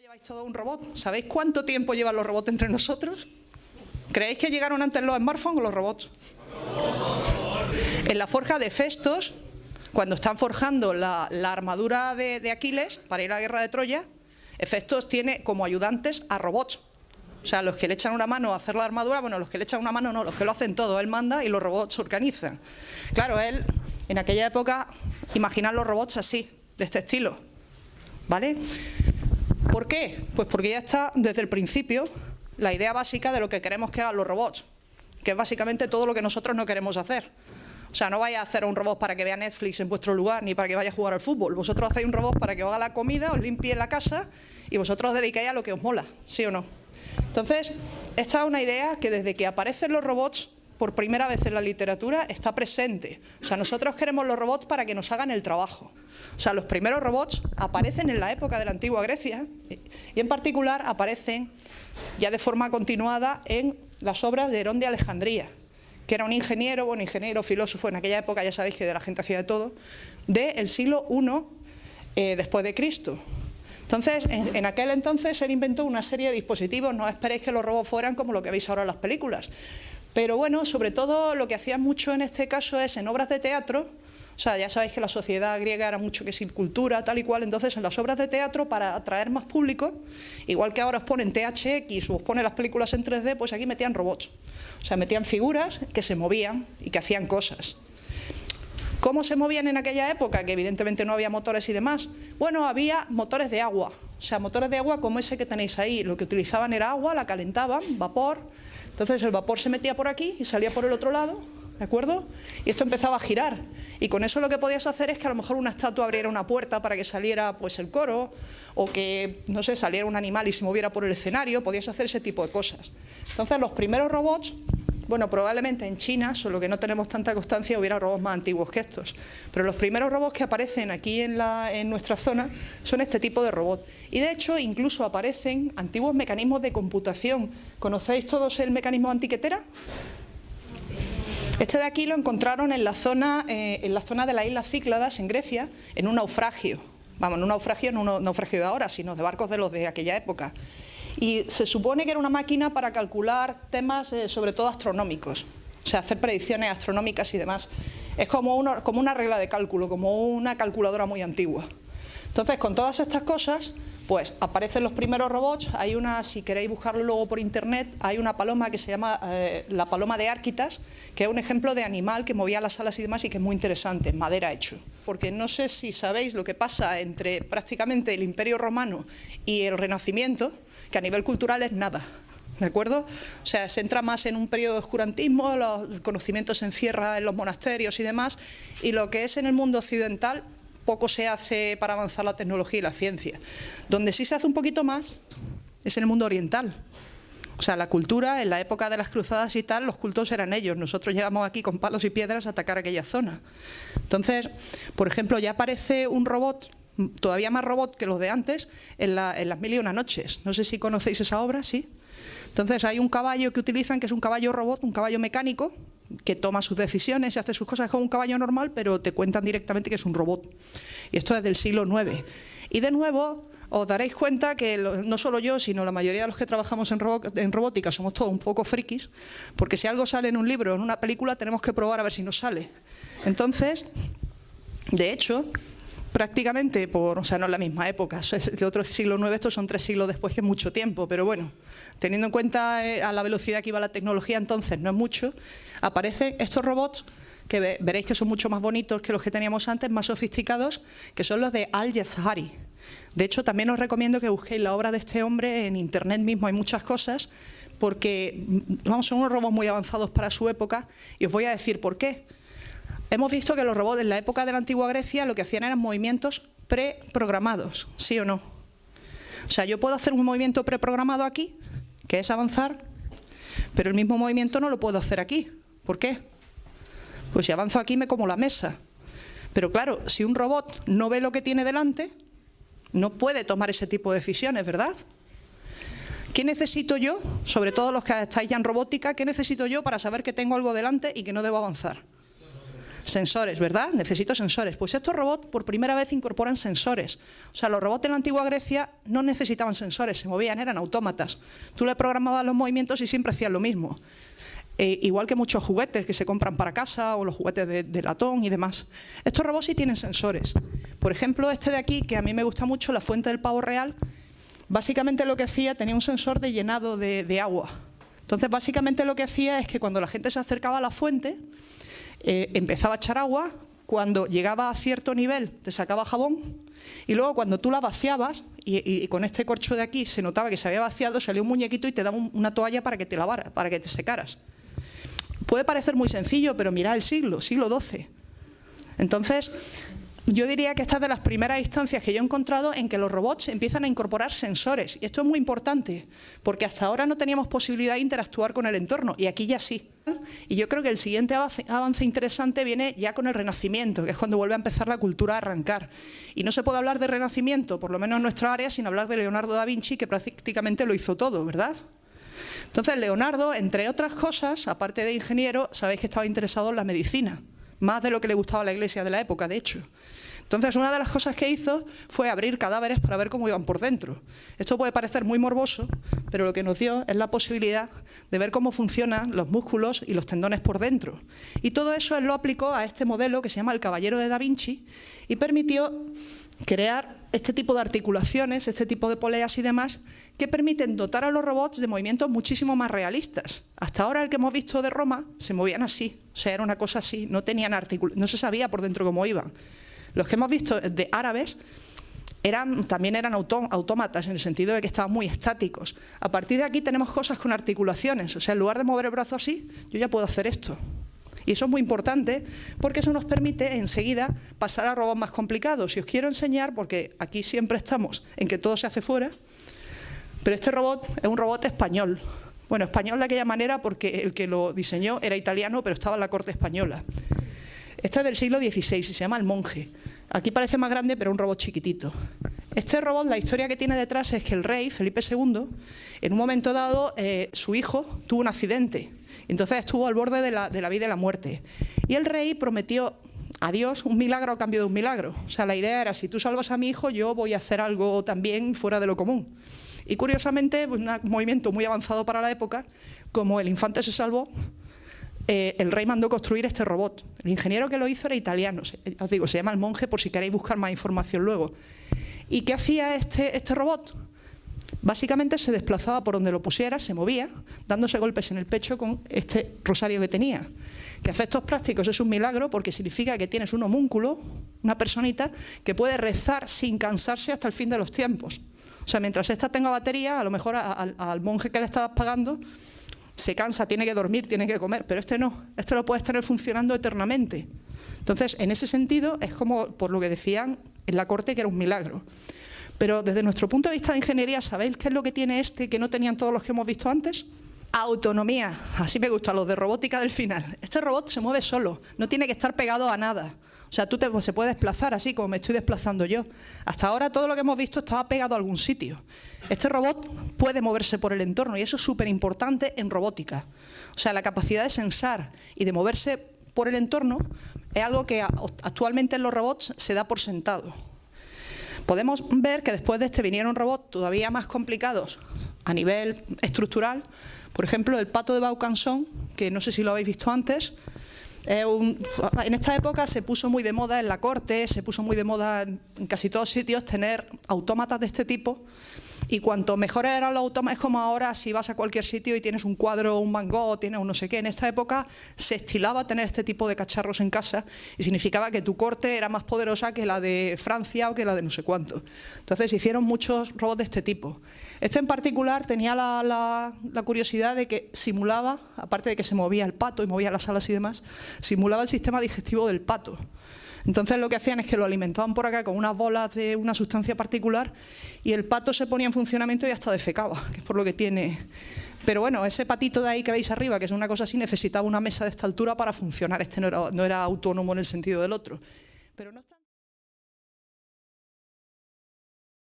lleváis todo un robot. ¿Sabéis cuánto tiempo llevan los robots entre nosotros? ¿Creéis que llegaron antes los smartphones o los robots? En la forja de Hefestos, cuando están forjando la armadura de Aquiles para ir a la guerra de Troya, Hefestos tiene como ayudantes a robots. O sea, los que le echan una mano a hacer la armadura, bueno, los que le echan una mano no, los que lo hacen todo, él manda y los robots se organizan. Claro, él, en aquella época, imaginad los robots así, de este estilo, ¿vale? ¿Por qué? Pues porque ya está desde el principio la idea básica de lo que queremos que hagan los robots, que es básicamente todo lo que nosotros no queremos hacer. O sea, no vaya a hacer un robot para que vea Netflix en vuestro lugar, ni para que vaya a jugar al fútbol. Vosotros hacéis un robot para que os haga la comida, os limpie la casa y vosotros os dedicáis a lo que os mola, ¿sí o no? Entonces, esta es una idea que desde que aparecen los robots por primera vez en la literatura está presente. O sea, nosotros queremos los robots para que nos hagan el trabajo. O sea, los primeros robots aparecen en la época de la antigua Grecia y en particular aparecen ya de forma continuada en las obras de Herón de Alejandría, que era un ingeniero, filósofo, en aquella época ya sabéis que la gente hacía de todo, del siglo I después de Cristo. Entonces, en aquel entonces él inventó una serie de dispositivos, no esperéis que los robots fueran como lo que veis ahora en las películas. Pero bueno, sobre todo lo que hacían mucho en este caso es en obras de teatro. O sea, ya sabéis que la sociedad griega era mucho que sin cultura, tal y cual, entonces en las obras de teatro, para atraer más público, igual que ahora os ponen THX o os ponen las películas en 3D, pues aquí metían robots. O sea, metían figuras que se movían y que hacían cosas. ¿Cómo se movían en aquella época? Que evidentemente no había motores y demás. Bueno, había motores de agua. O sea, motores de agua como ese que tenéis ahí. Lo que utilizaban era agua, la calentaban, vapor. Entonces el vapor se metía por aquí y salía por el otro lado, ¿de acuerdo? Y esto empezaba a girar. Y con eso lo que podías hacer es que a lo mejor una estatua abriera una puerta para que saliera pues el coro, o que, no sé, saliera un animal y se moviera por el escenario. Podías hacer ese tipo de cosas. Entonces los primeros robots, bueno, probablemente en China, solo que no tenemos tanta constancia, hubiera robots más antiguos que estos. Pero los primeros robots que aparecen aquí en nuestra zona son este tipo de robots. Y de hecho, incluso aparecen antiguos mecanismos de computación. ¿Conocéis todos el mecanismo antiquetera? Este de aquí lo encontraron en la zona de las Islas Cícladas, en Grecia, en un naufragio. Vamos, no un naufragio de ahora, sino de barcos de los de aquella época. Y se supone que era una máquina para calcular temas sobre todo astronómicos, o sea, hacer predicciones astronómicas y demás. Es como una regla de cálculo, como una calculadora muy antigua. Entonces, con todas estas cosas, pues aparecen los primeros robots. Hay una, si queréis buscarlo luego por internet, hay una paloma que se llama la paloma de Árquitas, que es un ejemplo de animal que movía las alas y demás y que es muy interesante, en madera hecho. Porque no sé si sabéis lo que pasa entre prácticamente el Imperio Romano y el Renacimiento, que a nivel cultural es nada, ¿de acuerdo? O sea, se entra más en un periodo de oscurantismo, el conocimiento se encierra en los monasterios y demás, y lo que es en el mundo occidental, poco se hace para avanzar la tecnología y la ciencia. Donde sí se hace un poquito más es en el mundo oriental. O sea, la cultura, en la época de las cruzadas y tal, los cultos eran ellos. Nosotros llegamos aquí con palos y piedras a atacar aquella zona. Entonces, por ejemplo, ya aparece un robot, todavía más robot que los de antes, en las Mil y una noches. No sé si conocéis esa obra, ¿sí? Entonces hay un caballo que utilizan, que es un caballo robot, un caballo mecánico, que toma sus decisiones y hace sus cosas como un caballo normal, pero te cuentan directamente que es un robot. Y esto es del siglo IX. Y de nuevo, os daréis cuenta que no solo yo, sino la mayoría de los que trabajamos en robótica somos todos un poco frikis, porque si algo sale en un libro o en una película, tenemos que probar a ver si nos sale. Entonces, de hecho, prácticamente, o sea, no en la misma época, es de otro siglo IX, estos son 3 siglos después, que es mucho tiempo, pero bueno, teniendo en cuenta a la velocidad que iba la tecnología entonces, no es mucho, aparecen estos robots que veréis que son mucho más bonitos que los que teníamos antes, más sofisticados, que son los de Al-Yazhari. De hecho, también os recomiendo que busquéis la obra de este hombre en internet mismo, hay muchas cosas, porque vamos, son unos robots muy avanzados para su época, y os voy a decir por qué. Hemos visto que los robots en la época de la antigua Grecia lo que hacían eran movimientos preprogramados, ¿sí o no? O sea, yo puedo hacer un movimiento preprogramado aquí, que es avanzar, pero el mismo movimiento no lo puedo hacer aquí. ¿Por qué? Pues si avanzo aquí me como la mesa. Pero claro, si un robot no ve lo que tiene delante, no puede tomar ese tipo de decisiones, ¿verdad? ¿Qué necesito yo, sobre todo los que estáis ya en robótica, qué necesito yo para saber que tengo algo delante y que no debo avanzar? Sensores, ¿verdad? Necesito sensores. Pues estos robots por primera vez incorporan sensores. O sea, los robots en la antigua Grecia no necesitaban sensores, se movían, eran autómatas. Tú le programabas los movimientos y siempre hacían lo mismo. Igual que muchos juguetes que se compran para casa o los juguetes de latón y demás. Estos robots sí tienen sensores. Por ejemplo, este de aquí, que a mí me gusta mucho, la fuente del pavo real, básicamente lo que hacía, tenía un sensor de llenado de agua. Entonces, básicamente lo que hacía es que cuando la gente se acercaba a la fuente, empezaba a echar agua, cuando llegaba a cierto nivel te sacaba jabón y luego cuando tú la vaciabas y con este corcho de aquí se notaba que se había vaciado, salía un muñequito y te daba una toalla para que te lavaras, para que te secaras. Puede parecer muy sencillo, pero mirad el siglo XII. Entonces, yo diría que esta es de las primeras instancias que yo he encontrado en que los robots empiezan a incorporar sensores. Y esto es muy importante, porque hasta ahora no teníamos posibilidad de interactuar con el entorno, y aquí ya sí. Y yo creo que el siguiente avance interesante viene ya con el Renacimiento, que es cuando vuelve a empezar la cultura a arrancar. Y no se puede hablar de Renacimiento, por lo menos en nuestra área, sin hablar de Leonardo da Vinci, que prácticamente lo hizo todo, ¿verdad? Entonces, Leonardo, entre otras cosas, aparte de ingeniero, sabéis que estaba interesado en la medicina, más de lo que le gustaba a la iglesia de la época, de hecho. Entonces, una de las cosas que hizo fue abrir cadáveres para ver cómo iban por dentro. Esto puede parecer muy morboso, pero lo que nos dio es la posibilidad de ver cómo funcionan los músculos y los tendones por dentro. Y todo eso él lo aplicó a este modelo que se llama el Caballero de Da Vinci y permitió crear este tipo de articulaciones, este tipo de poleas y demás, que permiten dotar a los robots de movimientos muchísimo más realistas. Hasta ahora el que hemos visto de Roma se movían así, o sea, era una cosa así, no se sabía por dentro cómo iban. Los que hemos visto de árabes también eran autómatas, en el sentido de que estaban muy estáticos. A partir de aquí tenemos cosas con articulaciones, o sea, en lugar de mover el brazo así, yo ya puedo hacer esto. Y eso es muy importante porque eso nos permite enseguida pasar a robots más complicados. Y os quiero enseñar, porque aquí siempre estamos en que todo se hace fuera, pero este robot es un robot español. Bueno, español de aquella manera porque el que lo diseñó era italiano, pero estaba en la corte española. Este es del siglo XVI y se llama El Monje. Aquí parece más grande, pero un robot chiquitito. Este robot, la historia que tiene detrás es que el rey, Felipe II, en un momento dado, su hijo tuvo un accidente. Entonces estuvo al borde de la vida y la muerte. Y el rey prometió a Dios un milagro a cambio de un milagro. O sea, la idea era, si tú salvas a mi hijo, yo voy a hacer algo también fuera de lo común. Y curiosamente, pues, un movimiento muy avanzado para la época, como el infante se salvó, el rey mandó construir este robot. El ingeniero que lo hizo era italiano, os digo, se llama El Monje, por si queréis buscar más información luego. ¿Y qué hacía este robot? Básicamente se desplazaba por donde lo pusiera, se movía, dándose golpes en el pecho con este rosario que tenía. Que a efectos prácticos es un milagro porque significa que tienes un homúnculo, una personita, que puede rezar sin cansarse hasta el fin de los tiempos. O sea, mientras esta tenga batería, a lo mejor al monje que le estabas pagando se cansa, tiene que dormir, tiene que comer, pero este no, este lo puedes tener funcionando eternamente. Entonces, en ese sentido, es como por lo que decían en la corte que era un milagro. Pero desde nuestro punto de vista de ingeniería, ¿sabéis qué es lo que tiene este que no tenían todos los que hemos visto antes? Autonomía. Así me gustan los de robótica del final. Este robot se mueve solo, no tiene que estar pegado a nada. O sea, se puede desplazar así como me estoy desplazando yo. Hasta ahora todo lo que hemos visto estaba pegado a algún sitio. Este robot puede moverse por el entorno y eso es súper importante en robótica. O sea, la capacidad de sensar y de moverse por el entorno es algo que actualmente en los robots se da por sentado. Podemos ver que después de este vinieron robots todavía más complicados a nivel estructural. Por ejemplo, el pato de Vaucanson, que no sé si lo habéis visto antes. En esta época se puso muy de moda en la corte, se puso muy de moda en casi todos sitios tener autómatas de este tipo. Y cuanto mejores eran los autómatas, es como ahora si vas a cualquier sitio y tienes un cuadro, un Van Gogh, tienes un no sé qué. En esta época se estilaba tener este tipo de cacharros en casa y significaba que tu corte era más poderosa que la de Francia o que la de no sé cuánto. Entonces se hicieron muchos robots de este tipo. Este en particular tenía la curiosidad de que simulaba, aparte de que se movía el pato y movía las alas y demás, simulaba el sistema digestivo del pato. Entonces lo que hacían es que lo alimentaban por acá con unas bolas de una sustancia particular y el pato se ponía en funcionamiento y hasta defecaba, que es por lo que tiene. Pero bueno, ese patito de ahí que veis arriba, que es una cosa así, necesitaba una mesa de esta altura para funcionar. Este no era autónomo en el sentido del otro. Pero no está...